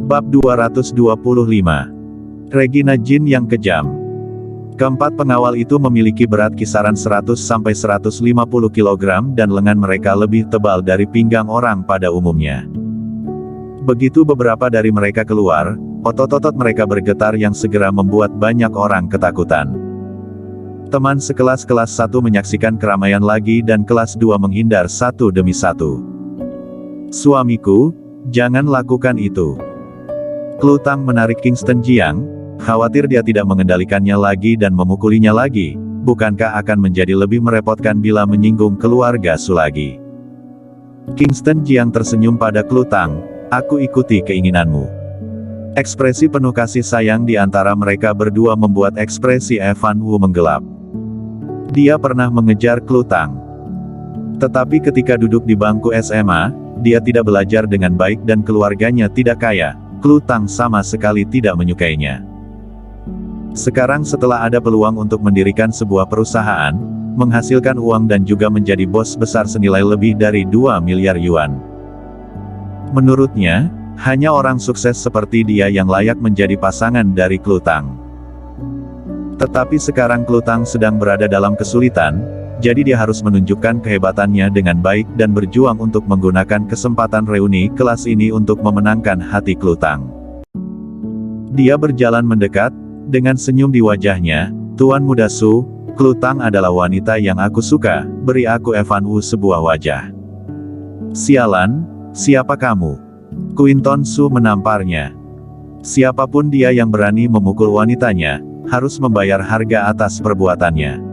Bab 225. Regina Jin yang kejam. Keempat pengawal itu memiliki berat kisaran 100-150 kg dan lengan mereka lebih tebal dari pinggang orang pada umumnya. Begitu beberapa dari mereka keluar, otot-otot mereka bergetar yang segera membuat banyak orang ketakutan. Teman sekelas kelas 1 menyaksikan keramaian lagi dan kelas 2 menghindar satu demi satu. Suamiku, jangan lakukan itu. Klu Tang menarik Kingston Jiang, khawatir dia tidak mengendalikannya lagi dan memukulinya lagi, bukankah akan menjadi lebih merepotkan bila menyinggung keluarga Su lagi. Kingston Jiang tersenyum pada Klu Tang, aku ikuti keinginanmu. Ekspresi penuh kasih sayang di antara mereka berdua membuat ekspresi Evan Wu menggelap. Dia pernah mengejar Klu Tang. Tetapi ketika duduk di bangku SMA, dia tidak belajar dengan baik dan keluarganya tidak kaya. Klu Tang sama sekali tidak menyukainya. Sekarang setelah ada peluang untuk mendirikan sebuah perusahaan, menghasilkan uang dan juga menjadi bos besar senilai lebih dari 2 miliar yuan. Menurutnya, hanya orang sukses seperti dia yang layak menjadi pasangan dari Klu Tang. Tetapi sekarang Klu Tang sedang berada dalam kesulitan, jadi dia harus menunjukkan kehebatannya dengan baik dan berjuang untuk menggunakan kesempatan reuni kelas ini untuk memenangkan hati Klu Tang. Dia berjalan mendekat, dengan senyum di wajahnya, Tuan Muda Su, Klu Tang adalah wanita yang aku suka, beri aku Evan Wu sebuah wajah. Sialan, siapa kamu? Quinton Su menamparnya. Siapapun dia yang berani memukul wanitanya, harus membayar harga atas perbuatannya.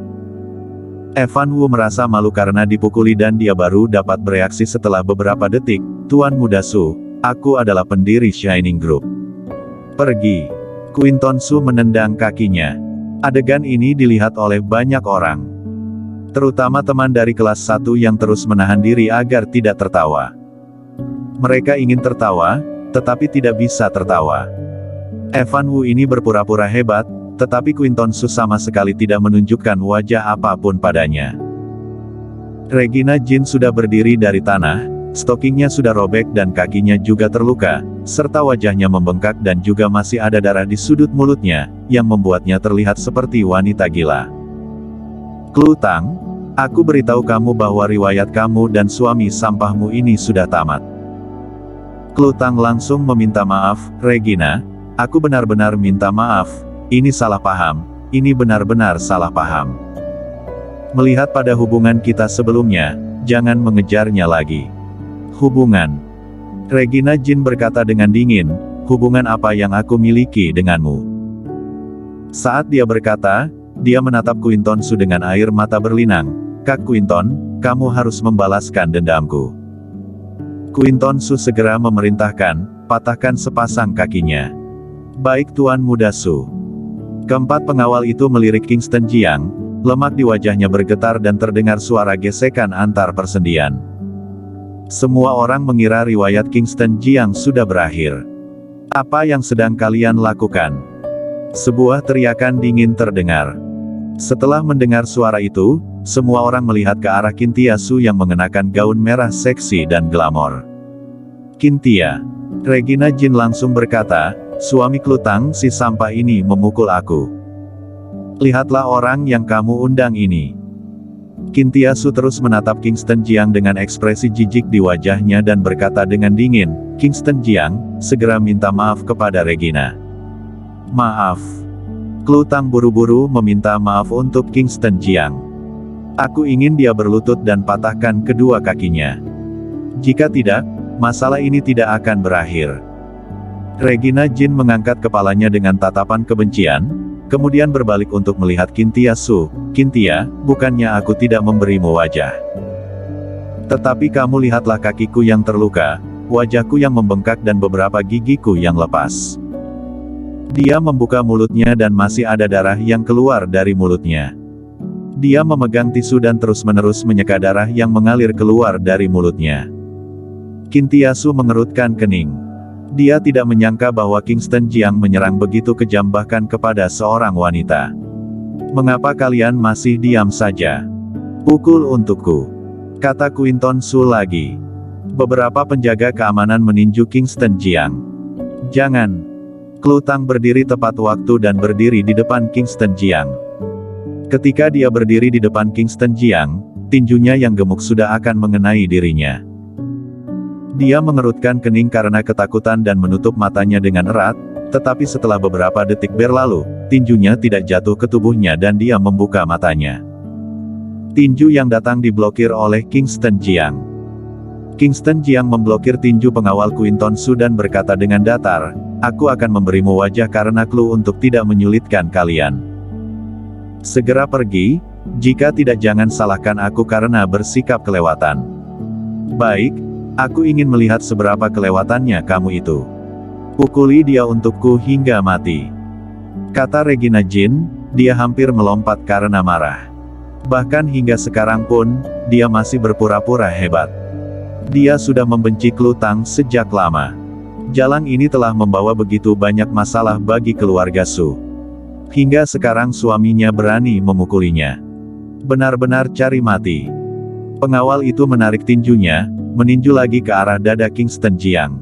Evan Wu merasa malu karena dipukuli dan dia baru dapat bereaksi setelah beberapa detik. Tuan Muda Su, aku adalah pendiri Shining Group. Pergi. Quinton Su menendang kakinya. Adegan ini dilihat oleh banyak orang. Terutama teman dari kelas 1 yang terus menahan diri agar tidak tertawa. Mereka ingin tertawa, tetapi tidak bisa tertawa. Evan Wu ini berpura-pura hebat, tetapi Quinton Su sama sekali tidak menunjukkan wajah apapun padanya. Regina Jin sudah berdiri dari tanah, stokingnya sudah robek dan kakinya juga terluka, serta wajahnya membengkak dan juga masih ada darah di sudut mulutnya, yang membuatnya terlihat seperti wanita gila. Klu Tang, aku beritahu kamu bahwa riwayat kamu dan suami sampahmu ini sudah tamat. Klu Tang langsung meminta maaf, Regina, aku benar-benar minta maaf. Ini salah paham, ini benar-benar salah paham. Melihat pada hubungan kita sebelumnya, jangan mengejarnya lagi. Hubungan. Regina Jin berkata dengan dingin, hubungan apa yang aku miliki denganmu? Saat dia berkata, dia menatap Quinton Su dengan air mata berlinang. Kak Quinton, kamu harus membalaskan dendamku. Quinton Su segera memerintahkan, patahkan sepasang kakinya. Baik Tuan Muda Su. Keempat pengawal itu melirik Kingston Jiang, lemak di wajahnya bergetar dan terdengar suara gesekan antar persendian. Semua orang mengira riwayat Kingston Jiang sudah berakhir. Apa yang sedang kalian lakukan? Sebuah teriakan dingin terdengar. Setelah mendengar suara itu, semua orang melihat ke arah Kintia Su yang mengenakan gaun merah seksi dan glamor. Kintia. Regina Jin langsung berkata, suami Klu Tang si sampah ini memukul aku. Lihatlah orang yang kamu undang ini. Kintia Su terus menatap Kingston Jiang dengan ekspresi jijik di wajahnya dan berkata dengan dingin, Kingston Jiang, segera minta maaf kepada Regina. Maaf. Klu Tang buru-buru meminta maaf untuk Kingston Jiang. Aku ingin dia berlutut dan patahkan kedua kakinya. Jika tidak, masalah ini tidak akan berakhir. Regina Jin mengangkat kepalanya dengan tatapan kebencian, kemudian berbalik untuk melihat Kintia Su. Kintia, bukannya aku tidak memberimu wajah. Tetapi kamu lihatlah kakiku yang terluka, wajahku yang membengkak dan beberapa gigiku yang lepas. Dia membuka mulutnya dan masih ada darah yang keluar dari mulutnya. Dia memegang tisu dan terus-menerus menyeka darah yang mengalir keluar dari mulutnya. Kintia Su mengerutkan kening. Dia tidak menyangka bahwa Kingston Jiang menyerang begitu kejam bahkan kepada seorang wanita. Mengapa kalian masih diam saja? Pukul untukku. Kata Quinton Su lagi. Beberapa penjaga keamanan meninju Kingston Jiang. Jangan. Klutang berdiri tepat waktu dan berdiri di depan Kingston Jiang. Ketika dia berdiri di depan Kingston Jiang, tinjunya yang gemuk sudah akan mengenai dirinya. Dia mengerutkan kening karena ketakutan dan menutup matanya dengan erat, tetapi setelah beberapa detik berlalu, tinjunya tidak jatuh ke tubuhnya dan dia membuka matanya. Tinju yang datang diblokir oleh Kingston Jiang. Kingston Jiang memblokir tinju pengawal Quinton Su dan berkata dengan datar, "Aku akan memberimu wajah karena clue untuk tidak menyulitkan kalian. Segera pergi, jika tidak jangan salahkan aku karena bersikap kelewatan." "Baik, aku ingin melihat seberapa kelewatannya kamu itu. Pukuli dia untukku hingga mati," kata Regina Jin. Dia hampir melompat karena marah. Bahkan hingga sekarang pun, dia masih berpura-pura hebat. Dia sudah membenci Klutang sejak lama. Jalan ini telah membawa begitu banyak masalah bagi keluarga Su. Hingga sekarang suaminya berani memukulinya. Benar-benar cari mati. Pengawal itu menarik tinjunya, meninju lagi ke arah dada Kingston Jiang.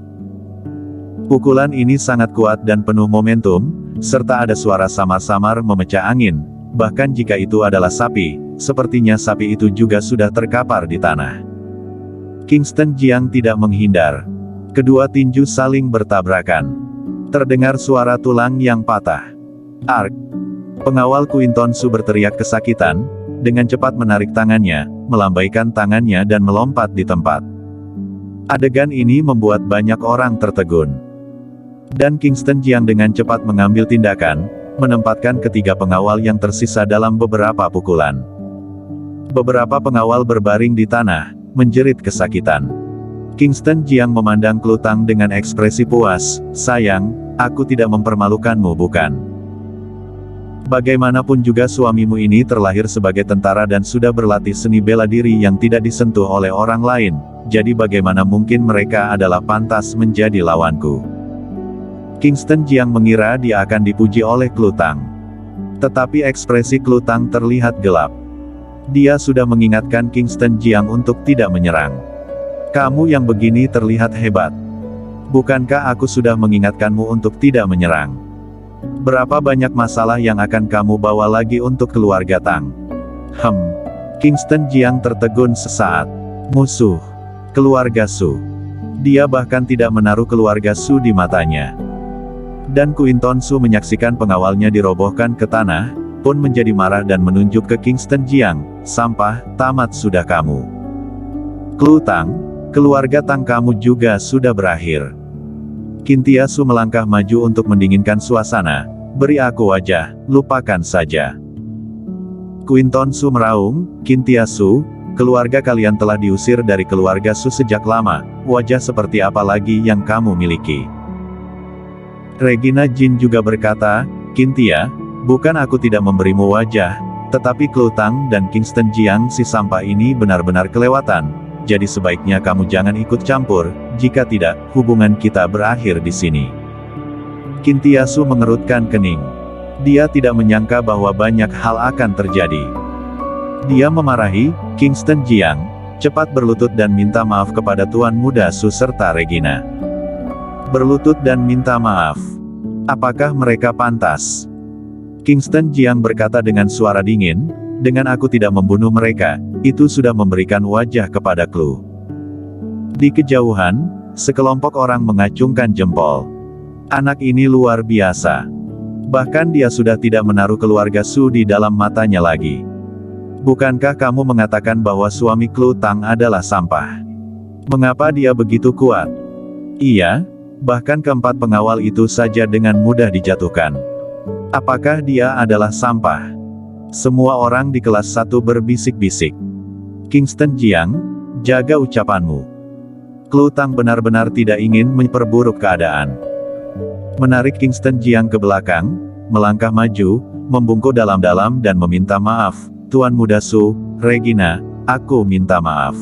Pukulan ini sangat kuat dan penuh momentum, serta ada suara samar-samar memecah angin. Bahkan jika itu adalah sapi, sepertinya sapi itu juga sudah terkapar di tanah. Kingston Jiang tidak menghindar. Kedua tinju saling bertabrakan. Terdengar suara tulang yang patah. "Ark!" Pengawal Quinton Su berteriak kesakitan, dengan cepat menarik tangannya, melambaikan tangannya dan melompat di tempat. Adegan ini membuat banyak orang tertegun. Dan Kingston Jiang dengan cepat mengambil tindakan, menempatkan ketiga pengawal yang tersisa dalam beberapa pukulan. Beberapa pengawal berbaring di tanah, menjerit kesakitan. Kingston Jiang memandang Klutang dengan ekspresi puas, "Sayang, aku tidak mempermalukanmu bukan? Bagaimanapun juga suamimu ini terlahir sebagai tentara dan sudah berlatih seni bela diri yang tidak disentuh oleh orang lain, jadi bagaimana mungkin mereka adalah pantas menjadi lawanku?" Kingston Jiang mengira dia akan dipuji oleh Klutang. Tetapi ekspresi Klutang terlihat gelap. Dia sudah mengingatkan Kingston Jiang untuk tidak menyerang. "Kamu yang begini terlihat hebat. Bukankah aku sudah mengingatkanmu untuk tidak menyerang? Berapa banyak masalah yang akan kamu bawa lagi untuk keluarga Tang?" Kingston Jiang tertegun sesaat. Musuh. Keluarga Su. Dia bahkan tidak menaruh keluarga Su di matanya. Dan Quinton Su menyaksikan pengawalnya dirobohkan ke tanah, pun menjadi marah dan menunjuk ke Kingston Jiang, "Sampah, tamat sudah kamu. Klutang, keluarga Tang kamu juga sudah berakhir." Kintia Su melangkah maju untuk mendinginkan suasana. "Beri aku wajah, lupakan saja." Quinton Su meraung, "Kintia Su, keluarga kalian telah diusir dari keluarga Su sejak lama, wajah seperti apa lagi yang kamu miliki?" Regina Jin juga berkata, "Kintia, bukan aku tidak memberimu wajah, tetapi Klutang dan Kingston Jiang si sampah ini benar-benar kelewatan, jadi sebaiknya kamu jangan ikut campur, jika tidak, hubungan kita berakhir di sini." Kintia Su mengerutkan kening. Dia tidak menyangka bahwa banyak hal akan terjadi. Dia memarahi Kingston Jiang, "Cepat berlutut dan minta maaf kepada Tuan Muda Su serta Regina." Berlutut dan minta maaf. Apakah mereka pantas? Kingston Jiang berkata dengan suara dingin, "Dengan aku tidak membunuh mereka, itu sudah memberikan wajah kepada Clue." Di kejauhan, sekelompok orang mengacungkan jempol. "Anak ini luar biasa. Bahkan dia sudah tidak menaruh keluarga Su di dalam matanya lagi. Bukankah kamu mengatakan bahwa suami Clue Tang adalah sampah? Mengapa dia begitu kuat?" "Iya, bahkan keempat pengawal itu saja dengan mudah dijatuhkan. Apakah dia adalah sampah?" Semua orang di kelas 1 berbisik-bisik. "Kingston Jiang, jaga ucapanmu. Clue Tang benar-benar tidak ingin memperburuk keadaan." Menarik Kingston Jiang ke belakang, melangkah maju, membungkuk dalam-dalam dan meminta maaf, "Tuan Muda Su, Regina, aku minta maaf.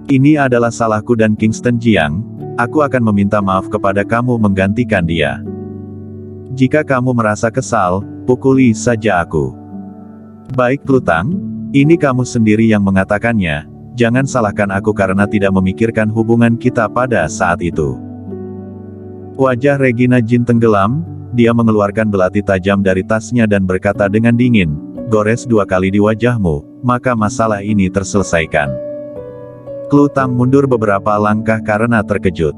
Ini adalah salahku dan Kingston Jiang, aku akan meminta maaf kepada kamu menggantikan dia. Jika kamu merasa kesal, pukuli saja aku." "Baik Clue Tang, ini kamu sendiri yang mengatakannya, jangan salahkan aku karena tidak memikirkan hubungan kita pada saat itu." Wajah Regina Jin tenggelam, dia mengeluarkan belati tajam dari tasnya dan berkata dengan dingin, "Gores 2 kali di wajahmu, maka masalah ini terselesaikan." Klu Tang mundur beberapa langkah karena terkejut.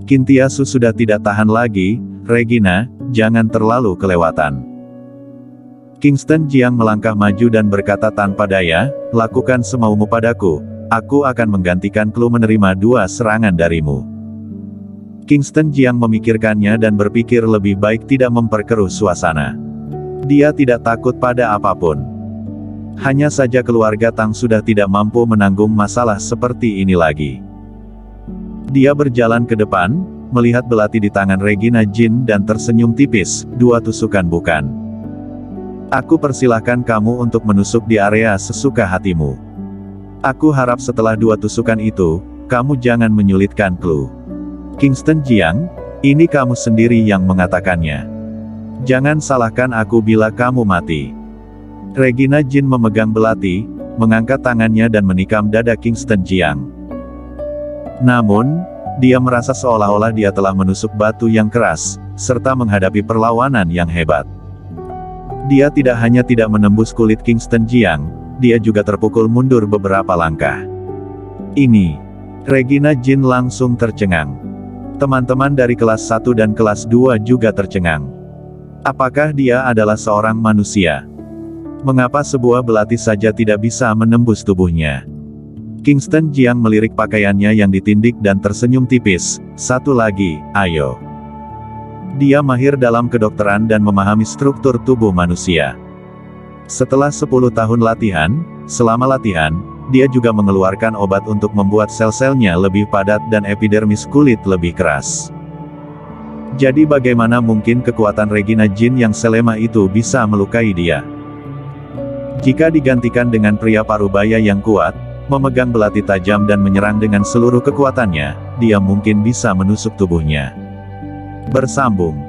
Kintiasu sudah tidak tahan lagi, "Regina, jangan terlalu kelewatan." Kingston Jiang melangkah maju dan berkata tanpa daya, "Lakukan semaumu padaku, aku akan menggantikan Klu menerima 2 serangan darimu." Kingston Jiang memikirkannya dan berpikir lebih baik tidak memperkeruh suasana. Dia tidak takut pada apapun. Hanya saja keluarga Tang sudah tidak mampu menanggung masalah seperti ini lagi. Dia berjalan ke depan, melihat belati di tangan Regina Jin dan tersenyum tipis, "2 tusukan bukan. Aku persilahkan kamu untuk menusuk di area sesuka hatimu. Aku harap setelah 2 tusukan itu, kamu jangan menyulitkan Klu." Kingston Jiang, ini kamu sendiri yang mengatakannya. Jangan salahkan aku bila kamu mati. Regina Jin memegang belati, mengangkat tangannya dan menikam dada Kingston Jiang. Namun, dia merasa seolah-olah dia telah menusuk batu yang keras, serta menghadapi perlawanan yang hebat. Dia tidak hanya tidak menembus kulit Kingston Jiang, dia juga terpukul mundur beberapa langkah. Ini, Regina Jin langsung tercengang. Teman-teman dari kelas 1 dan kelas 2 juga tercengang. Apakah dia adalah seorang manusia? Mengapa sebuah belati saja tidak bisa menembus tubuhnya? Kingston Jiang melirik pakaiannya yang ditindik dan tersenyum tipis. "Satu lagi, ayo." Dia mahir dalam kedokteran dan memahami struktur tubuh manusia. Setelah 10 tahun latihan, selama latihan, dia juga mengeluarkan obat untuk membuat sel-selnya lebih padat dan epidermis kulit lebih keras. Jadi bagaimana mungkin kekuatan Regina Jin yang selemah itu bisa melukai dia? Jika digantikan dengan pria parubaya yang kuat, memegang belati tajam dan menyerang dengan seluruh kekuatannya, dia mungkin bisa menusuk tubuhnya. Bersambung.